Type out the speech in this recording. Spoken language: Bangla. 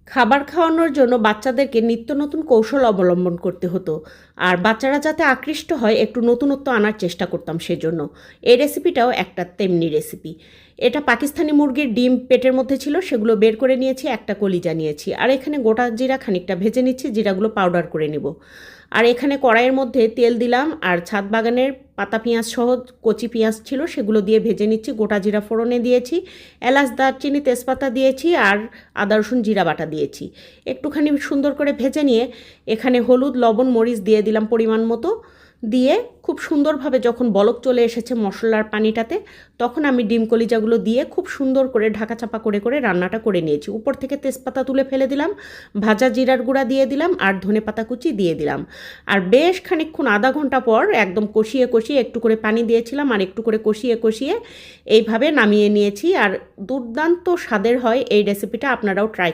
খাবার খাওয়ানোর জন্য বাচ্চাদেরকে নিত্য নতুন কৌশল অবলম্বন করতে হতো। আর বাচ্চারা যাতে আকৃষ্ট হয় একটু নতুনত্ব আনার চেষ্টা করতাম সেজন্য। এই রেসিপিটাও একটা তেমনি রেসিপি। এটা পাকিস্তানি মুরগির ডিম পেটের মধ্যে ছিল, সেগুলো বের করে নিয়েছি, একটা কলিজা নিয়েছি। আর এখানে গোটা জিরা খানিকটা ভেজে নিচ্ছি, জিরাগুলো পাউডার করে নিব। আর এখানে কড়াইয়ের মধ্যে তেল দিলাম আর ছাদ বাগানের পাতা পেঁয়াজ সহ কচি পেঁয়াজ ছিল সেগুলো দিয়ে ভেজে নিচ্ছি। গোটা জিরা ফোড়নে দিয়েছি, এলাচ দারচিনি তেজপাতা দিয়েছি আর আদা রসুন জিরা বাটা দিয়েছি। একটুখানি সুন্দর করে ভেজে নিয়ে এখানে হলুদ লবণ মরিচ দিয়ে দিলাম পরিমাণ মতো। দিয়ে খুব সুন্দরভাবে যখন বলক চলে এসেছে মশলার পানিটাতে, তখন আমি ডিম কলিজাগুলো দিয়ে খুব সুন্দর করে ঢাকা চাপা করে করে রান্নাটা করে নিয়েছি। উপর থেকে তেজপাতা তুলে ফেলে দিলাম, ভাজা জিরার গুঁড়া দিয়ে দিলাম আর ধনেপাতা কুচি দিয়ে দিলাম। আর বেশ খানিকক্ষণ আধা ঘন্টা পর একদম কষিয়ে কষিয়ে একটু করে পানি দিয়েছিলাম আর একটু করে কষিয়ে কষিয়ে এইভাবে নামিয়ে নিয়েছি। আর দুর্দান্ত স্বাদের হয় এই রেসিপিটা, আপনারাও ট্রাই